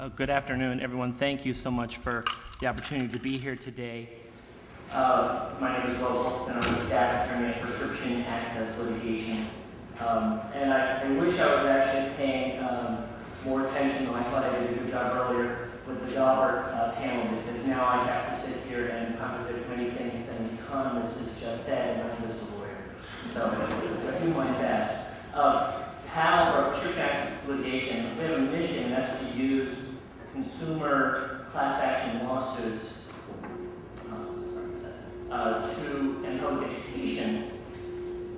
Good afternoon, everyone. Thank you so much for the opportunity to be here today. My name is Wilkinson. I'm the staff attorney at Prescription Access Litigation. And I wish I was actually paying more attention, though I thought I did a good job earlier with the Dauber panel, because now I have to sit here and contradict many things that an economist has just said, and I'm just a lawyer. So I do my best. PAL, or Prescription Access Litigation, we have a mission, and that's to use consumer class action lawsuits and public education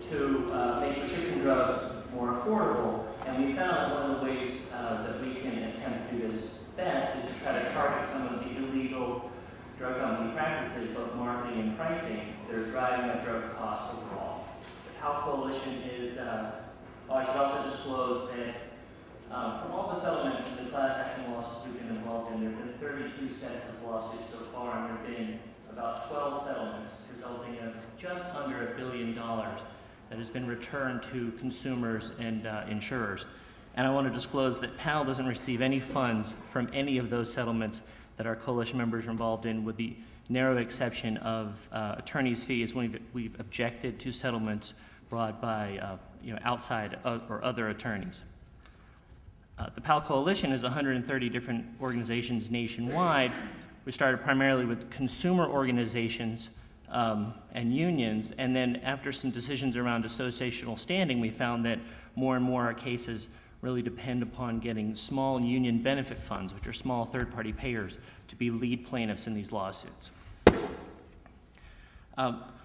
to make prescription drugs more affordable. And we found that one of the ways that we can attempt to do this best is to try to target some of the illegal drug company practices, both marketing and pricing, that are driving up drug costs overall. The PAL Coalition is, I should also disclose that from all the settlements and the class action lawsuits we've been involved in, there have been 32 sets of lawsuits so far, and there have been about 12 settlements, resulting in just under $1 billion that has been returned to consumers and insurers. And I want to disclose that PAL doesn't receive any funds from any of those settlements that our coalition members are involved in, with the narrow exception of attorney's fees when we've objected to settlements brought by outside or other attorneys. The PAL Coalition is 130 different organizations nationwide. We started primarily with consumer organizations and unions, and then after some decisions around associational standing, we found that more and more our cases really depend upon getting small union benefit funds, which are small third-party payers, to be lead plaintiffs in these lawsuits.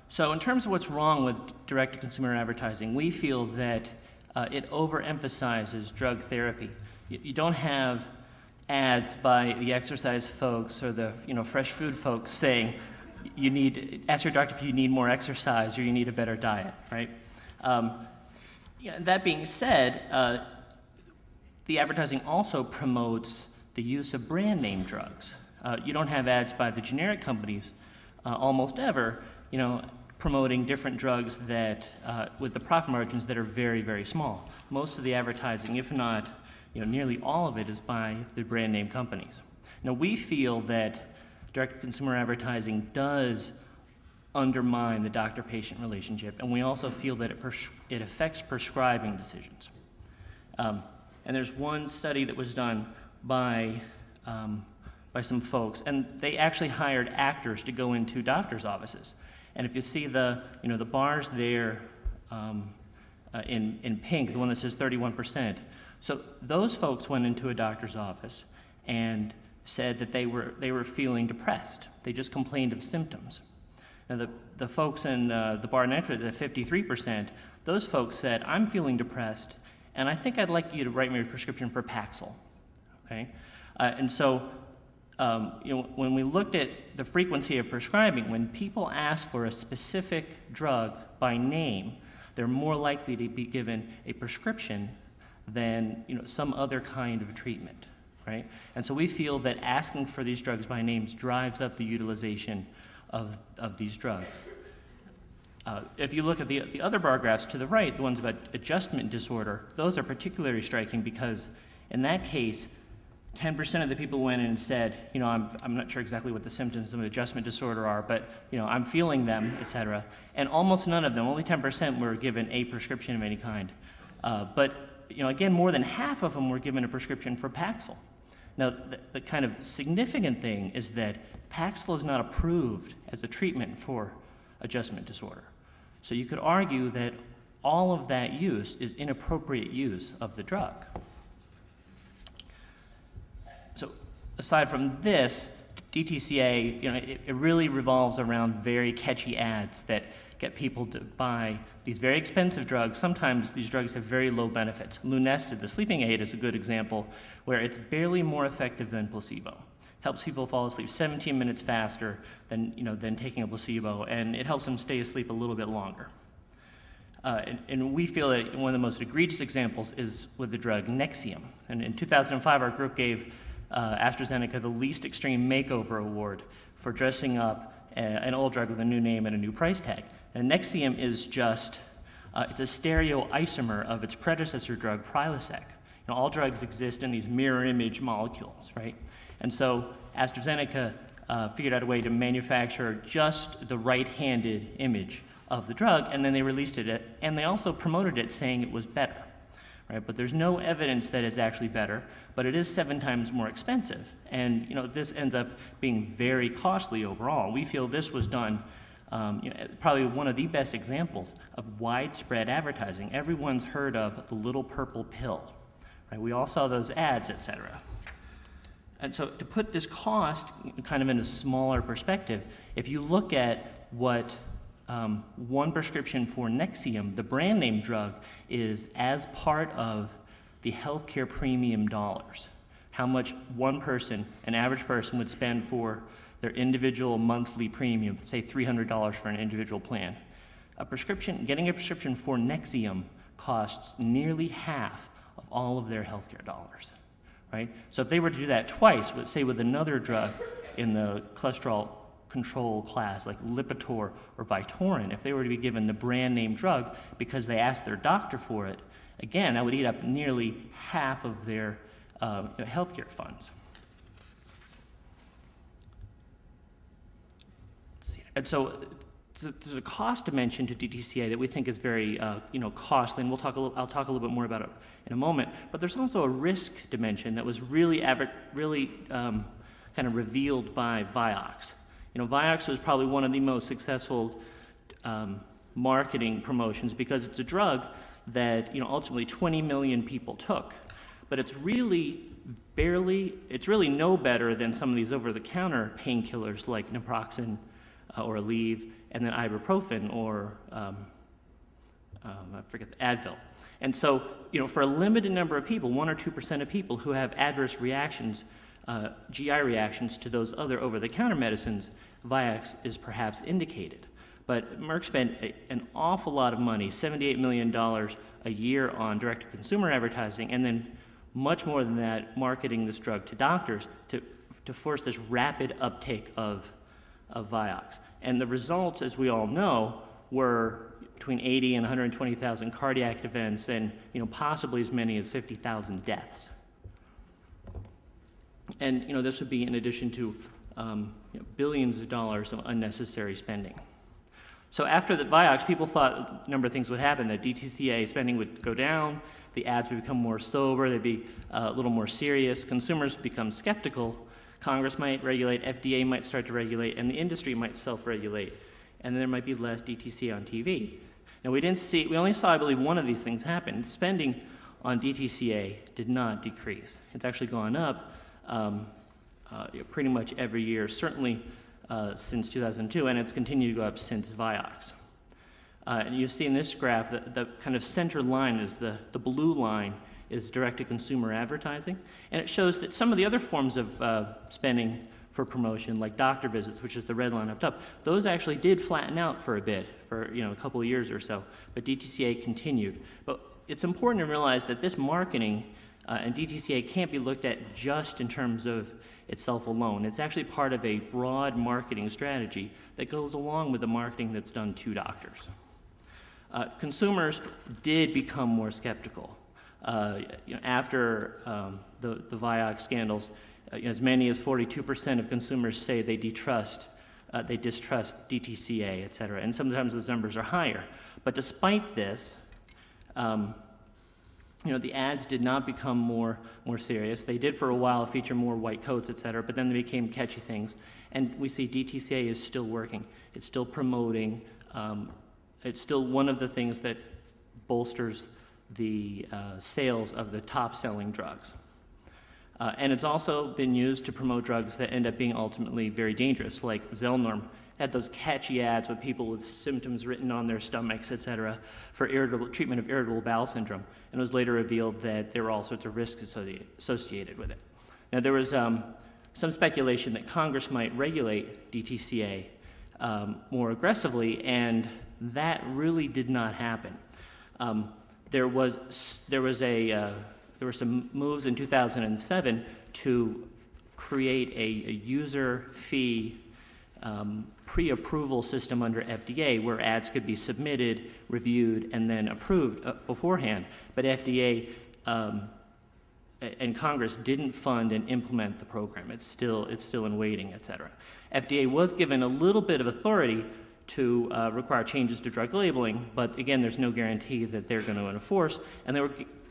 So in terms of what's wrong with direct-to-consumer advertising, we feel that it overemphasizes drug therapy. You don't have ads by the exercise folks or the fresh food folks saying, ask your doctor if you need more exercise or you need a better diet, right? That being said, the advertising also promotes the use of brand name drugs. You don't have ads by the generic companies almost ever, promoting different drugs that, with the profit margins that are very, very small. Most of the advertising, if not nearly all of it, is by the brand name companies. Now, we feel that direct-to-consumer advertising does undermine the doctor-patient relationship, and we also feel that it affects prescribing decisions. And there's one study that was done by some folks, and they actually hired actors to go into doctors' offices. And if you see the bars there in pink, the one that says 31%, so those folks went into a doctor's office and said that they were feeling depressed. They just complained of symptoms. Now the folks in the bar next to it, the 53%, those folks said, I'm feeling depressed, and I think I'd like you to write me a prescription for Paxil. Okay, and so. When we looked at the frequency of prescribing, when people ask for a specific drug by name, they're more likely to be given a prescription than some other kind of treatment, right? And so we feel that asking for these drugs by names drives up the utilization of these drugs. If you look at the other bar graphs to the right, the ones about adjustment disorder, those are particularly striking because in that case, 10% of the people went in and said, I'm not sure exactly what the symptoms of adjustment disorder are, but I'm feeling them, etc. And almost none of them, only 10%, were given a prescription of any kind. But again, more than half of them were given a prescription for Paxil. Now, the kind of significant thing is that Paxil is not approved as a treatment for adjustment disorder. So you could argue that all of that use is inappropriate use of the drug. So aside from this, DTCA, it really revolves around very catchy ads that get people to buy these very expensive drugs. Sometimes these drugs have very low benefits. Lunesta, the sleeping aid, is a good example where it's barely more effective than placebo. Helps people fall asleep 17 minutes faster than taking a placebo, and it helps them stay asleep a little bit longer. And we feel that one of the most egregious examples is with the drug Nexium. And in 2005, our group gave AstraZeneca the least extreme makeover award for dressing up an old drug with a new name and a new price tag. And Nexium is just, it's a stereoisomer of its predecessor drug, Prilosec. all drugs exist in these mirror image molecules, right? And so AstraZeneca figured out a way to manufacture just the right-handed image of the drug, and then they released it, and they also promoted it saying it was better, right? But there's no evidence that it's actually better, but it is 7 times more expensive. And this ends up being very costly overall. We feel this was done, probably one of the best examples of widespread advertising. Everyone's heard of the little purple pill, right? We all saw those ads, et cetera. And so to put this cost kind of in a smaller perspective, if you look at what one prescription for Nexium, the brand name drug, is as part of the healthcare premium dollars, how much one person, an average person, would spend for their individual monthly premium, say $300 for an individual plan. Getting a prescription for Nexium costs nearly half of all of their healthcare dollars, right? So if they were to do that twice, say with another drug in the cholesterol control class, like Lipitor or Vytorin, if they were to be given the brand name drug because they asked their doctor for it, again, that would eat up nearly half of their healthcare funds. And so there's a cost dimension to DTCA that we think is very costly, and I'll talk a little bit more about it in a moment. But there's also a risk dimension that was really kind of revealed by Vioxx. Vioxx was probably one of the most successful marketing promotions because it's a drug that ultimately 20 million people took, but it's really no better than some of these over-the-counter painkillers like naproxen or Aleve, and then ibuprofen or I forget, Advil. And so for a limited number of people, 1 or 2% of people who have adverse reactions, GI reactions to those other over-the-counter medicines, Vioxx is perhaps indicated. But Merck spent an awful lot of money, $78 million a year on direct-to-consumer advertising, and then much more than that, marketing this drug to doctors to force this rapid uptake of Vioxx. And the results, as we all know, were between 80 and 120,000 cardiac events and possibly as many as 50,000 deaths. And this would be in addition to billions of dollars of unnecessary spending. So after the Vioxx, people thought a number of things would happen, that DTCA spending would go down, the ads would become more sober, they'd be a little more serious, consumers become skeptical, Congress might regulate, FDA might start to regulate, and the industry might self-regulate, and then there might be less DTCA on TV. Now we only saw, I believe, one of these things happen. Spending on DTCA did not decrease. It's actually gone up pretty much every year, certainly since 2002, and it's continued to go up since Vioxx. And you see in this graph that the kind of center line is the blue line is direct-to-consumer advertising, and it shows that some of the other forms of spending for promotion, like doctor visits, which is the red line up top, those actually did flatten out for a bit, for a couple of years or so, but DTCA continued. But it's important to realize that this marketing and DTCA can't be looked at just in terms of itself alone. It's actually part of a broad marketing strategy that goes along with the marketing that's done to doctors. Consumers did become more skeptical. After the Vioxx scandals, as many as 42% of consumers say they distrust DTCA, et cetera, and sometimes those numbers are higher. But despite this, the ads did not become more serious. They did for a while feature more white coats, et cetera, but then they became catchy things. And we see DTCA is still working. It's still promoting. It's still one of the things that bolsters the sales of the top-selling drugs. And it's also been used to promote drugs that end up being ultimately very dangerous, like Zelnorm. Had those catchy ads with people with symptoms written on their stomachs, et cetera, for treatment of irritable bowel syndrome. And it was later revealed that there were all sorts of risks associated with it. Now, there was some speculation that Congress might regulate DTCA more aggressively, and that really did not happen. There were some moves in 2007 to create a user fee pre-approval system under FDA where ads could be submitted, reviewed, and then approved beforehand. But FDA and Congress didn't fund and implement the program. It's still in waiting, et cetera. FDA was given a little bit of authority to require changes to drug labeling, but again, there's no guarantee that they're going to enforce, and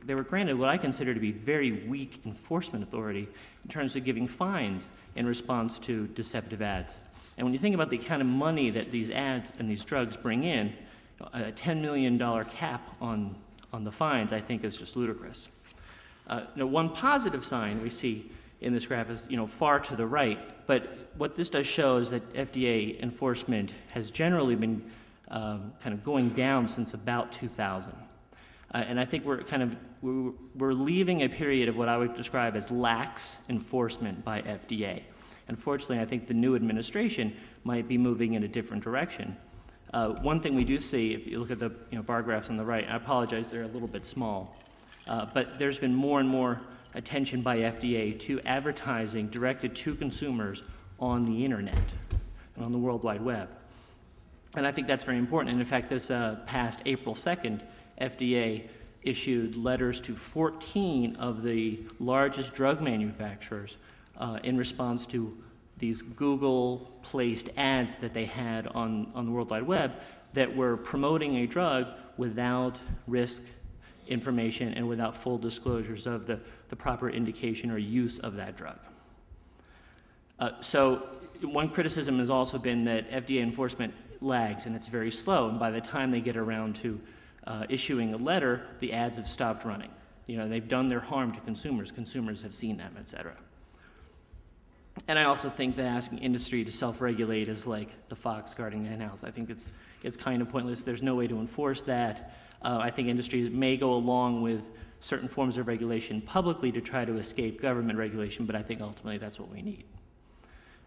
they were granted what I consider to be very weak enforcement authority in terms of giving fines in response to deceptive ads. And when you think about the kind of money that these ads and these drugs bring in, a $10 million cap on the fines, I think, is just ludicrous. Now, one positive sign we see in this graph is, far to the right, but what this does show is that FDA enforcement has generally been kind of going down since about 2000. And I think we're leaving a period of what I would describe as lax enforcement by FDA. Unfortunately, I think the new administration might be moving in a different direction. One thing we do see, if you look at the bar graphs on the right, I apologize, they're a little bit small, but there's been more and more attention by FDA to advertising directed to consumers on the internet and on the World Wide Web. And I think that's very important. And in fact, this past April 2nd, FDA issued letters to 14 of the largest drug manufacturers in response to these Google-placed ads that they had on the World Wide Web that were promoting a drug without risk information and without full disclosures of the proper indication or use of that drug. So one criticism has also been that FDA enforcement lags and it's very slow, and by the time they get around to issuing a letter, the ads have stopped running. They've done their harm to consumers. Consumers have seen them, et cetera. And I also think that asking industry to self-regulate is like the fox guarding the henhouse. I think it's kind of pointless. There's no way to enforce that. I think industry may go along with certain forms of regulation publicly to try to escape government regulation, but I think ultimately that's what we need.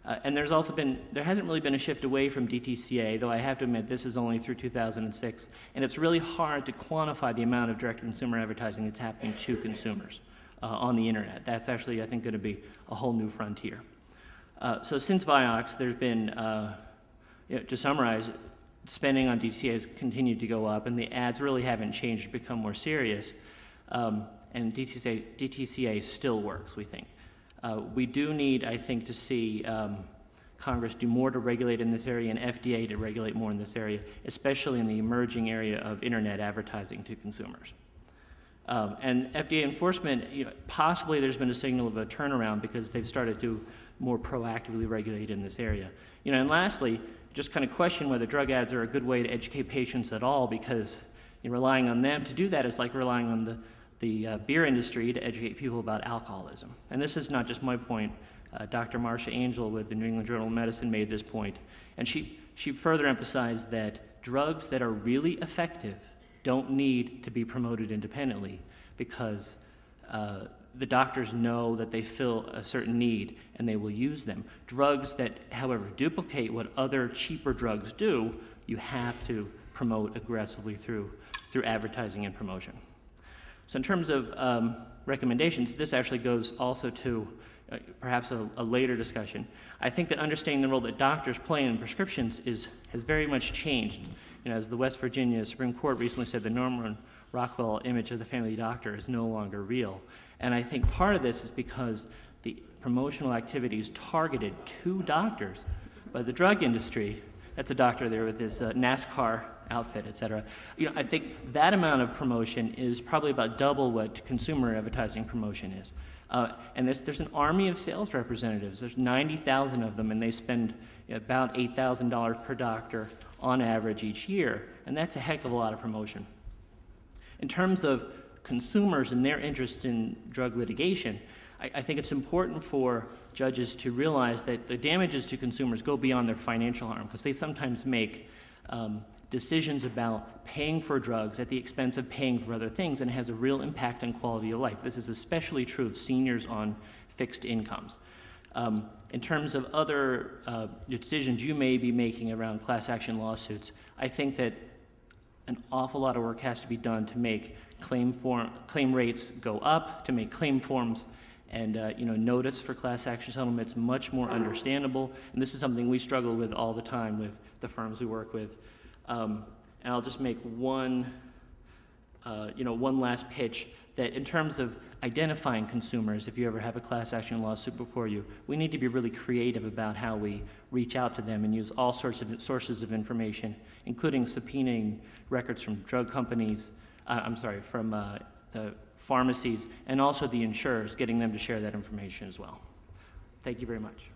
And there hasn't really been a shift away from DTCA, though I have to admit this is only through 2006, and it's really hard to quantify the amount of direct-to-consumer advertising that's happening to consumers on the internet. That's actually, I think, going to be a whole new frontier. So since Vioxx, there's been, to summarize, spending on DTCA has continued to go up, and the ads really haven't changed to become more serious, and DTCA still works, we think. We do need, I think, to see Congress do more to regulate in this area and FDA to regulate more in this area, especially in the emerging area of internet advertising to consumers. And FDA enforcement, possibly there's been a signal of a turnaround because they've started to more proactively regulate in this area. And lastly, just kind of question whether drug ads are a good way to educate patients at all, because relying on them to do that is like relying on the beer industry to educate people about alcoholism. And this is not just my point. Dr. Marcia Angel with the New England Journal of Medicine made this point, and she further emphasized that drugs that are really effective don't need to be promoted independently because the doctors know that they fill a certain need and they will use them. Drugs that, however, duplicate what other cheaper drugs do, you have to promote aggressively through advertising and promotion. So in terms of recommendations, this actually goes also to perhaps a later discussion. I think that understanding the role that doctors play in prescriptions has very much changed. As the West Virginia Supreme Court recently said, the Norman Rockwell image of the family doctor is no longer real. And I think part of this is because the promotional activities targeted to doctors by the drug industry, that's a doctor there with his NASCAR outfit, et cetera. I think that amount of promotion is probably about double what consumer advertising promotion is. And there's an army of sales representatives. There's 90,000 of them, and they spend about $8,000 per doctor on average each year, and that's a heck of a lot of promotion. In terms of consumers and their interest in drug litigation, I think it's important for judges to realize that the damages to consumers go beyond their financial harm, because they sometimes make decisions about paying for drugs at the expense of paying for other things, and it has a real impact on quality of life. This is especially true of seniors on fixed incomes. In terms of other decisions you may be making around class action lawsuits, I think that an awful lot of work has to be done to make claim rates go up, to make claim forms and notice for class action settlements much more understandable. And this is something we struggle with all the time with the firms we work with. And I'll just make one one last pitch, that in terms of identifying consumers, if you ever have a class action lawsuit before you, we need to be really creative about how we reach out to them and use all sorts of sources of information, including subpoenaing records from drug companies, from the pharmacies, and also the insurers, getting them to share that information as well. Thank you very much.